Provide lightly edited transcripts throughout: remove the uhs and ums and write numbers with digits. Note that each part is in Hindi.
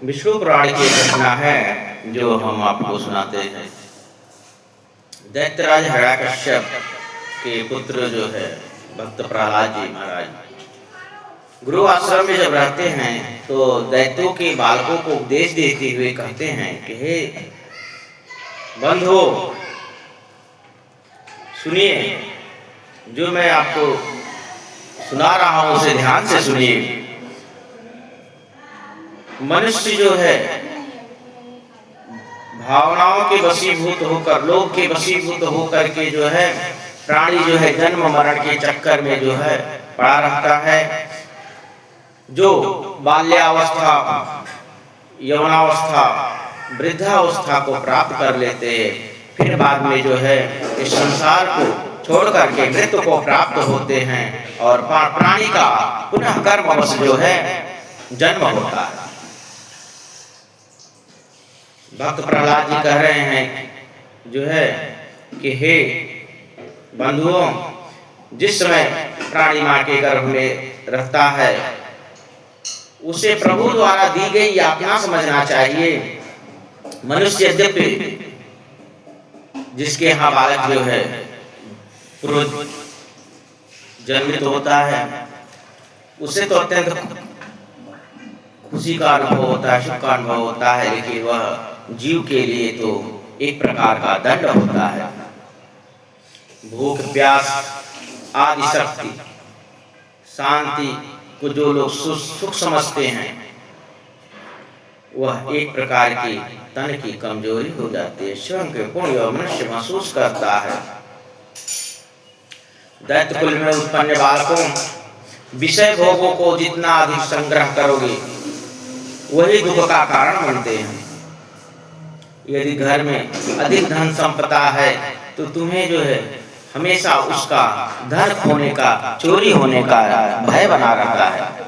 विष्णु पुराण की एक घटना है जो हम आपको सुनाते हैं। दैत्यराज हिरण्यकश्यप के पुत्र जो है भक्त प्रहलाद जी महाराज गुरु आश्रम में जब रहते हैं तो दैत्यों के बालकों को उपदेश देते हुए कहते हैं कि हे बंधुओं, सुनिए, जो मैं आपको सुना रहा हूं उसे ध्यान से सुनिए। मनुष्य जो है भावनाओं के वशीभूत होकर, लोभ के वशीभूत होकर के जो है प्राणी जो है जन्म मरण के चक्कर में जो है पड़ा रहता है। जो बाल्यावस्था, यौनावस्था, वृद्धावस्था को प्राप्त कर लेते हैं, फिर बाद में जो है इस संसार को छोड़ करके मृत्यु को प्राप्त होते हैं और प्राणी का पुनः कर्मवश जो है जन्म होता है। भक्त प्रहलाद जी कह रहे हैं जो है कि हे बंधुओं, जिस समय प्राणी मां के गर्भ में रहता है उसे प्रभु द्वारा दी गई यातना समझना चाहिए। मनुष्य यद्यपि जिसके यहाँ बालक जो है पूर्व जन्मित होता है उसे तो अत्यंत खुशी का अनुभव होता है, सुख का अनुभव होता है, लेकिन वह जीव के लिए तो एक प्रकार का दंड होता है। भूख प्यास आदि शक्ति शांति को जो लोग सुख समझते हैं वह एक प्रकार की तन की कमजोरी हो जाती है। स्वयं के पुण्य मनुष्य महसूस करता है। दैत्य कुल में उत्पन्न बालकों, विषय भोगों को जितना अधिक संग्रह करोगे वही दुख का कारण बनते हैं। यदि घर में अधिक धन संपदा है तो तुम्हें जो है हमेशा उसका धन खोने का, चोरी होने का भय बना रहता है।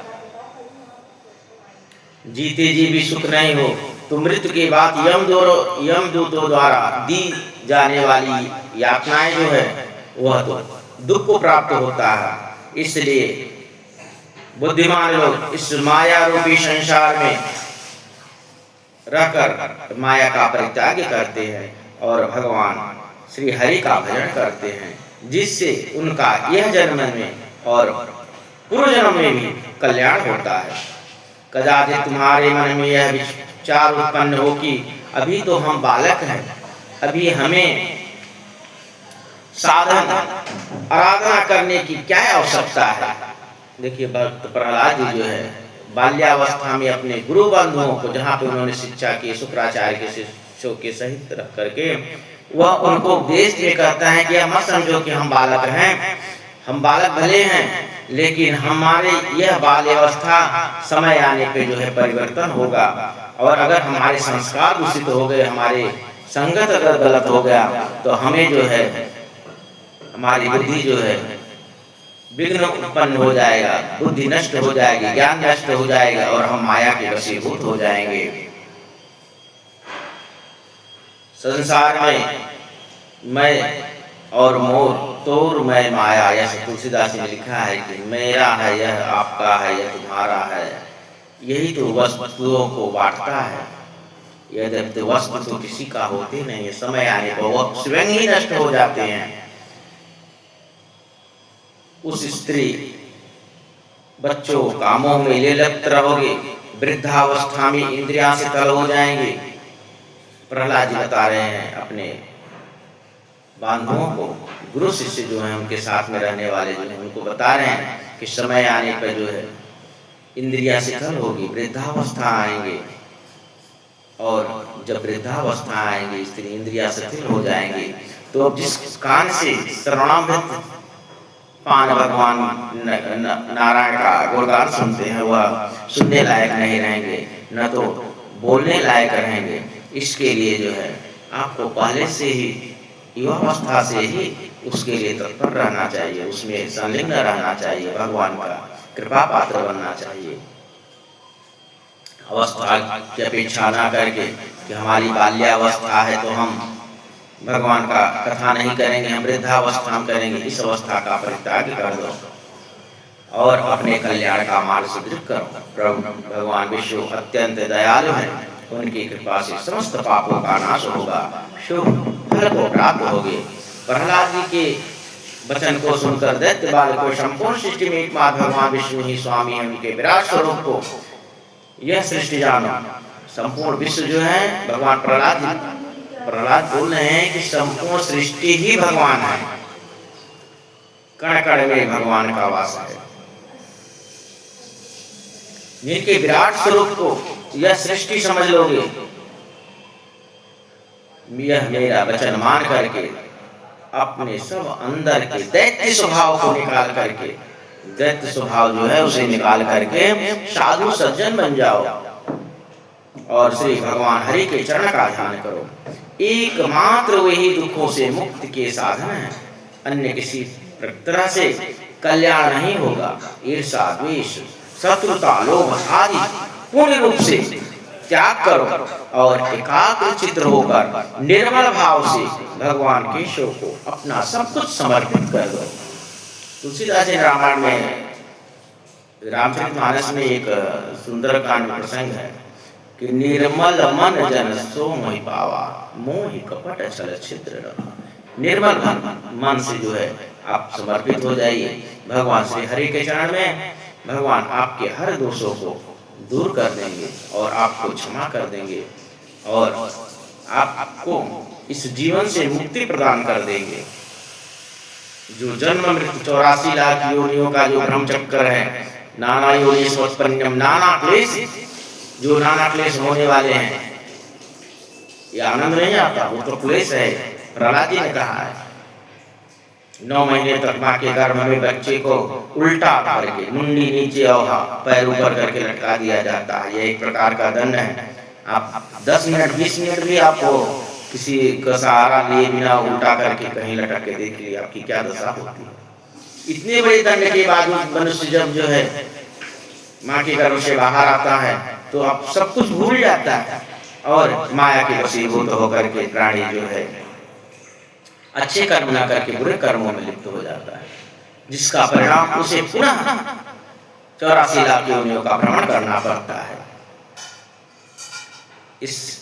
जीते जी भी सुख नहीं हो तो मृत्यु के बाद यमदूतों द्वारा दी जाने वाली यातनाएं जो है वह तो दुख को प्राप्त होता है। इसलिए बुद्धिमान लोग इस माया रूपी संसार में रहकर माया का परित्याग करते हैं और भगवान श्री हरि का भजन करते हैं, जिससे उनका यह जन्म में और पूर्व जन्म में भी कल्याण होता है। कदाचित तुम्हारे मन में यह विचार उत्पन्न हो कि अभी तो हम बालक हैं, अभी हमें साधन आराधना करने की क्या आवश्यकता है। देखिए भक्त प्रहलाद जी जो है बाल्यावस्था में अपने गुरु बंधुओं को, जहाँ पे उन्होंने शिक्षा की, शुक्राचार्य के शिष्यों के सहित रख करके वह उनको उपदेश में कहता है कि मत समझो कि हम बालक हैं, हम बालक भले हैं, लेकिन हमारे यह बाल्यावस्था समय आने पे जो है परिवर्तन होगा। और अगर हमारे संस्कार दूषित हो गए, हमारे संगत अगर गलत हो गया तो हमें जो है हमारी बुद्धि जो है विघ्न उत्पन्न हो जाएगा, बुद्धि नष्ट हो जाएगी, ज्ञान नष्ट हो जाएगा और हम माया के वशीभूत हो जाएंगे। संसार में मैं और मोर तोर मैं माया, ऐसा तुलसीदास ने लिखा है कि मेरा है यह, आपका है यह, तुम्हारा है, यही तो वस्तुओं को बांटता है। यद्यपि वस्तु तो किसी का होते नहीं है, समय आने पर वह स्वयं ही नष्ट हो जाते हैं। उस स्त्री बच्चों कामों में लिप्त रहोगे, वृद्धावस्था में इंद्रियां से तल हो जाएंगे। प्रहलाद जी बता रहे हैं अपने बांधवों को, गुरु शिष्य जो हैं उनके साथ में रहने वाले जो हैं उनको बता रहे हैं कि समय आने पर जो है इंद्रियां शिथिल होगी, वृद्धावस्था आएंगे, और जब वृद्धावस्था आएंगे स्त्री इंद्रियां शिथिल हो जाएंगी तो अब जिस कान से श्रवणामृत पान भगवान नारायण का गुणगान सुनते हैं वह सुनने लायक नहीं रहेंगे, न तो बोलने लायक रहेंगे। इसके लिए जो है आपको पहले से ही युवावस्था से ही उसके लिए तत्पर रहना चाहिए, उसमें संलग्न रहना चाहिए, भगवान का कृपा पात्र बनना चाहिए। अवस्था की अपेक्षा न करके कि हमारी बाल्यावस्था है तो हम भगवान का कथा नहीं करेंगे, हम वृद्धावस्था में करेंगे, इस अवस्था का परित्याग कर दो। और अपने कल्याण का मार्ग सुदृढ़ करो। प्रभु भगवान विष्णु अत्यंत दयालु हैं, उनकी कृपा से समस्त पापों का नाश होगा, शुभ फल को प्राप्त होगे। प्रहलाद जी के वचन को सुनकर दैत्य बाल को संपूर्ण सृष्टि में एकमात्र भगवान विष्णु ही स्वामी है, उनके विराट स्वरूप को यह सृष्टि जानो। संपूर्ण विश्व जो है भगवान प्रहलाद बोल रहे हैं कि संपूर्ण सृष्टि ही भगवान है, कण कण में भगवान का वास है। जिनके विराट स्वरूप को यह सृष्टि समझ लोगे, यह मेरा वचन मान करके अपने सब अंदर के दैत्य स्वभाव को निकाल करके, दैत्य स्वभाव जो है उसे निकाल करके साधु सज्जन बन जाओ और श्री भगवान हरि के चरण का ध्यान करो। एकमात्र वही दुखों से मुक्ति के साधन है, अन्य किसी तरह से कल्याण नहीं होगा। ईर्षा, द्वेष, शत्रुता, लोभ आदि पूर्ण रूप से त्याग करो और एकाग्र चित्त होकर निर्मल भाव से भगवान केशव को अपना सब कुछ समर्पित कर दो। तुलसीदास जी रामायण में, रामचरितमानस में एक सुंदरकांड प्रसंग है कि निर्मल मन जन सो मोहि पावा, मोहि कपट छल छिद्र रहा। निर्मल मन से जो है आप समर्पित हो जाइए भगवान श्री हरि के चरण में। भगवान आपके हर दोषों को दूर कर देंगे और आपको क्षमा कर देंगे और आपको इस जीवन से मुक्ति प्रदान कर देंगे। जो जन्म मृत्यु 84 लाख योनियों का जो भ्रम चक्कर है, नाना योनि सोत्पन्नम, नाना क्लेश, जो नाना क्लेश होने वाले हैं, ये आनंद नहीं आता, वो तो क्लेश है। प्रहलाद जी ने कहा है 9 महीने तक माँ के गर्भ में बच्चे को उल्टा करके मुंडी नीचे और पैर ऊपर करके लटका दिया जाता है। यह एक प्रकार का दंड है। आप 10 मिनट 20 मिनट भी आपको किसी का सहारा लिए बिना उल्टा करके कहीं लटक के देख लिया, आपकी क्या दशा होती है। इतने बड़े दंड के बाद मनुष्य जब जो है माँ के गर्भ से बाहर आता है तो आप सब कुछ भूल जाता है और माया के वशीभूत होकर के प्राणी जो है अच्छे कर्म न करके बुरे कर्मों में लिप्त हो जाता है, जिसका परिणाम उसे पुनः 84 लाख योनियों का भ्रमण करना पड़ता है। इस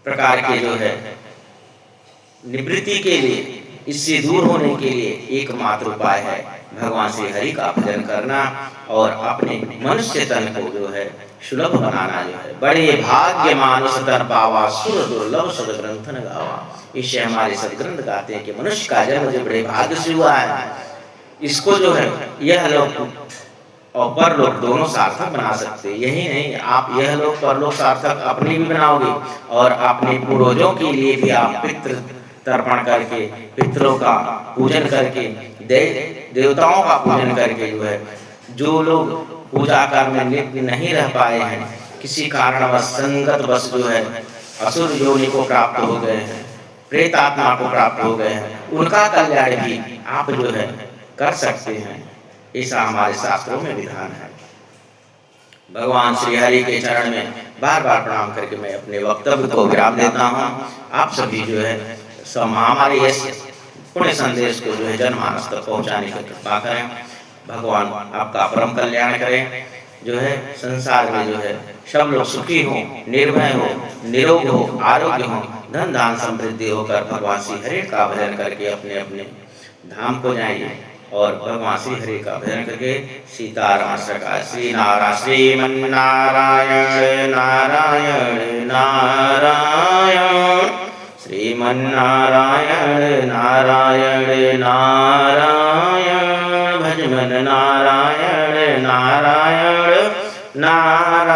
प्रकार के जो है निवृत्ति के लिए, इससे दूर होने के लिए एकमात्र उपाय है भगवान श्री हरि का भजन करना और अपने मनुष्य तन को जो है सुलभ बनाना। जो है बड़े भाग्य मानुष तन पावा, सुर दुर्लभ सदग्रंथन गावा। इससे हमारे सदग्रंथ गाते हैं कि मनुष्य का जन्म जो बड़े भाग्य से हुआ है, इसको जो है यह लोक और परलोक दोनों सार्थक बना सकते। यही नहीं, आप यह लोक परलोक सार्थक अपने भी बनाओगे और अपने पूर्वजों के लिए भी आप पितृ तर्पण करके, पितरों का पूजन करके, देवताओं का पूजन करके जो है, जो लोग पूजा कर्म में लिप्त नहीं रह पाए हैं, किसी कारणवश संगत बस जो है असुर योनि को प्राप्त हो गए हैं, प्रेत आत्मा को प्राप्त हो गए हैं, उनका कल्याण भी आप जो है कर सकते हैं। ऐसा हमारे शास्त्रों में विधान है। भगवान श्री हरि के चरण में बार बार प्रणाम करके मैं अपने वक्तव्य को विराम देता हूँ। आप सभी जो है हमारे इस पुण्य संदेश को जो है जनमानस तक पहुँचाने की कृपा करें। भगवान आपका परम कल्याण करें। जो है संसार में जो है सब लोग सुखी हो, निर्भय हो, निरोग हो, आरोग्य हो, धन धान समृद्धि होकर भगवान श्री हरि का भजन करके अपने अपने धाम को जाइए और भगवान श्री हरि का भजन करके सीताराम सरकार श्री नारायण श्रीमन्नारायण नारायण नारायण श्रीमन्नारायण नारायण नारायण भजमन नारायण नारायण नारायण।